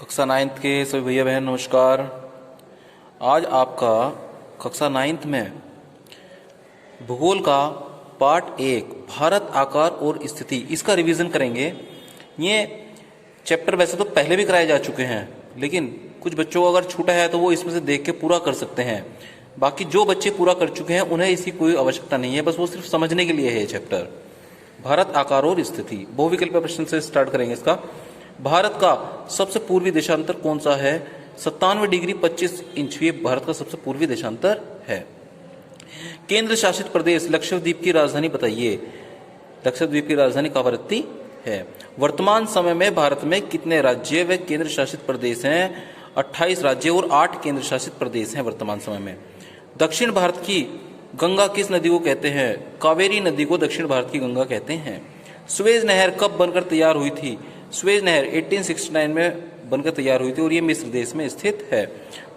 कक्षा नाइन्थ के सभी भैया बहन नमस्कार। आज आपका कक्षा नाइन्थ में भूगोल का पार्ट 1 भारत आकार और स्थिति इसका रिवीजन करेंगे। ये चैप्टर वैसे तो पहले भी कराए जा चुके हैं, लेकिन कुछ बच्चों को अगर छूटा है तो वो इसमें से देख के पूरा कर सकते हैं। बाकी जो बच्चे पूरा कर चुके हैं उन्हें इसकी कोई आवश्यकता नहीं है, बस वो सिर्फ समझने के लिए है। चैप्टर भारत आकार और स्थिति बहुविकल्पीय प्रश्न से स्टार्ट करेंगे। इसका भारत का सबसे पूर्वी देशांतर कौन सा है? 97 डिग्री 25 इंच ये भारत का सबसे पूर्वी देशांतर है। केंद्र शासित प्रदेश लक्षद्वीप की राजधानी बताइए। लक्षद्वीप की राजधानी कावरत्ती है। वर्तमान समय में भारत में कितने राज्य व केंद्र शासित प्रदेश हैं? 28 राज्य और 8 केंद्र शासित प्रदेश हैं वर्तमान समय में। दक्षिण भारत की गंगा किस नदी को कहते हैं? कावेरी नदी को दक्षिण भारत की गंगा कहते हैं। सुएज नहर कब बनकर तैयार हुई थी? सुएज नहर 1869 में बनकर तैयार हुई थी और ये मिस्र देश में स्थित है।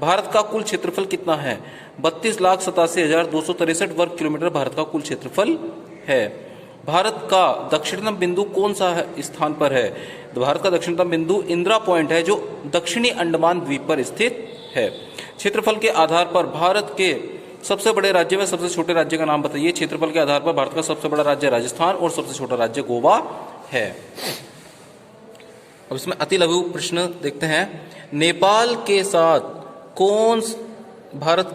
भारत का कुल क्षेत्रफल कितना है? 32,87,263 वर्ग किलोमीटर भारत का कुल क्षेत्रफल है। भारत का दक्षिणतम बिंदु कौन सा स्थान पर है? भारत का दक्षिणतम बिंदु इंदिरा पॉइंट है, जो दक्षिणी अंडमान द्वीप पर स्थित है। क्षेत्रफल के आधार पर भारत के सबसे बड़े राज्य व सबसे छोटे राज्य का नाम बताइए। क्षेत्रफल के आधार पर भारत का सबसे बड़ा राज्य राजस्थान और सबसे छोटा राज्य गोवा है। अब इसमें अति लघु प्रश्न देखते हैं। नेपाल के साथ भारत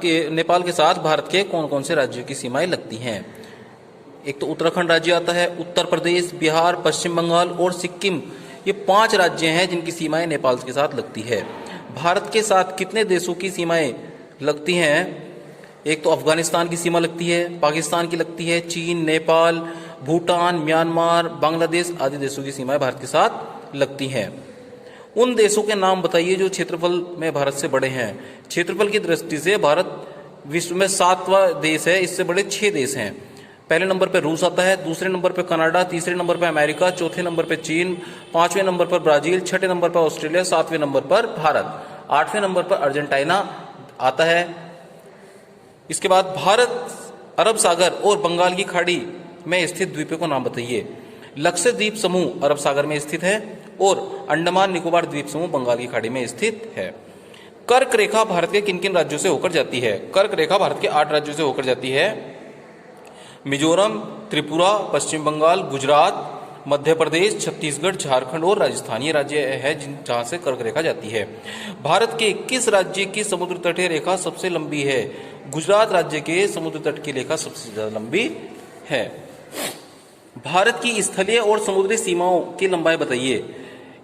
के कौन कौन से राज्यों की सीमाएं लगती हैं? एक तो उत्तराखंड राज्य आता है, उत्तर प्रदेश, बिहार, पश्चिम बंगाल और सिक्किम, ये 5 राज्य हैं जिनकी सीमाएं नेपाल के साथ लगती है। भारत के साथ कितने देशों की सीमाएं लगती हैं? एक तो अफगानिस्तान की सीमा लगती है, पाकिस्तान की लगती है, चीन, नेपाल, भूटान, म्यांमार, बांग्लादेश आदि देशों की सीमाएं भारत के साथ लगती हैं। उन देशों के नाम बताइए जो क्षेत्रफल में भारत से बड़े हैं। क्षेत्रफल की दृष्टि से भारत विश्व में 7वां देश है, इससे बड़े 6 देश हैं। पहले नंबर पर रूस आता है, दूसरे नंबर पर कनाडा, तीसरे नंबर पर अमेरिका, चौथे नंबर पर चीन, 5वें नंबर पर ब्राजील, 6ठे नंबर पर ऑस्ट्रेलिया, 7वें नंबर पर भारत, 8वें नंबर पर अर्जेंटीना आता है। इसके बाद भारत अरब सागर और बंगाल की खाड़ी में स्थित द्वीपों का नाम बताइए। लक्षद्वीप समूह अरब सागर में स्थित है और अंडमान निकोबार द्वीप समूह बंगाल की खाड़ी में स्थित है। कर्क रेखा भारत के किन किन राज्यों से होकर जाती है? कर्क रेखा भारत के 8 राज्यों से होकर जाती है। मिजोरम, त्रिपुरा, पश्चिम बंगाल, गुजरात, मध्य प्रदेश, छत्तीसगढ़, झारखंड और राजस्थान, ये राज्य है जहां से कर्क रेखा जाती है। भारत के किस राज्य की समुद्र तटीय रेखा सबसे लंबी है? गुजरात राज्य के समुद्र तट की रेखा सबसे ज्यादा लंबी है। भारत की स्थलीय और समुद्री सीमाओं की लंबाई बताइए।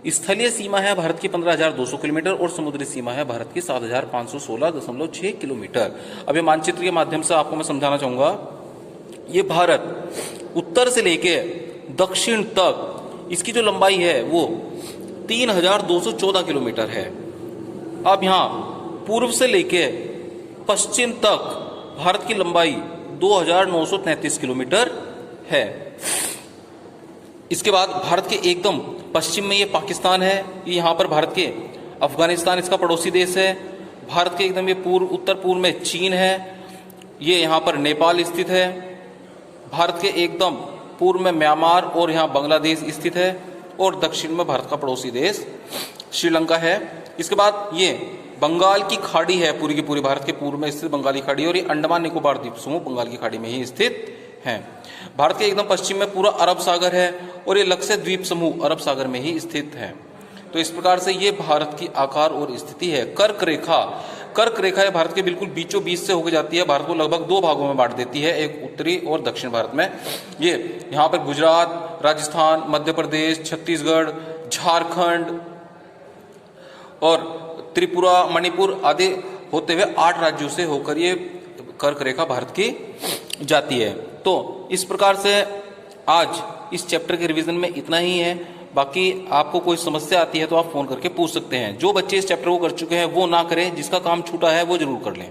स्थलीय सीमा है भारत की 15,200 किलोमीटर और समुद्री सीमा है भारत की 7,516.6 किलोमीटर। अब ये मानचित्र के माध्यम से आपको मैं समझाना चाहूंगा। ये भारत उत्तर से लेके दक्षिण तक इसकी जो लंबाई है वो 3,214 किलोमीटर है। अब यहाँ पूर्व से लेके पश्चिम तक भारत की लंबाई 2,933 किलोमीटर है। इसके बाद भारत के एकदम पश्चिम में ये पाकिस्तान है, ये यहाँ पर भारत के अफगानिस्तान इसका पड़ोसी देश है। भारत के एकदम ये उत्तर पूर्व में चीन है, ये यहाँ पर नेपाल स्थित है। भारत के एकदम पूर्व में म्यांमार और यहाँ बांग्लादेश स्थित है और दक्षिण में भारत का पड़ोसी देश श्रीलंका है। इसके बाद ये बंगाल की खाड़ी है, पूरी की पूरी भारत के पूर्व में स्थित बंगाली खाड़ी, और ये अंडमान निकोबार द्वीप समूह बंगाल की खाड़ी में ही स्थित है। भारत के एकदम पश्चिम में पूरा अरब सागर है और ये लक्षद्वीप समूह अरब सागर में ही स्थित है। तो इस प्रकार से ये भारत की आकार और स्थिति है। कर्क रेखा है भारत के बिल्कुल बीचों बीच से होकर जाती है। भारत को लगभग 2 भागों में बांट देती है, एक उत्तरी और दक्षिण भारत में। ये यहाँ पर गुजरात, राजस्थान, मध्य प्रदेश, छत्तीसगढ़, झारखंड और त्रिपुरा, मणिपुर आदि होते हुए 8 राज्यों से होकर ये कर्क रेखा भारत की जाती है। तो इस प्रकार से आज इस चैप्टर के रिवीजन में इतना ही है। बाकी आपको कोई समस्या आती है तो आप फोन करके पूछ सकते हैं। जो बच्चे इस चैप्टर को कर चुके हैं वो ना करें, जिसका काम छूटा है वो जरूर कर लें।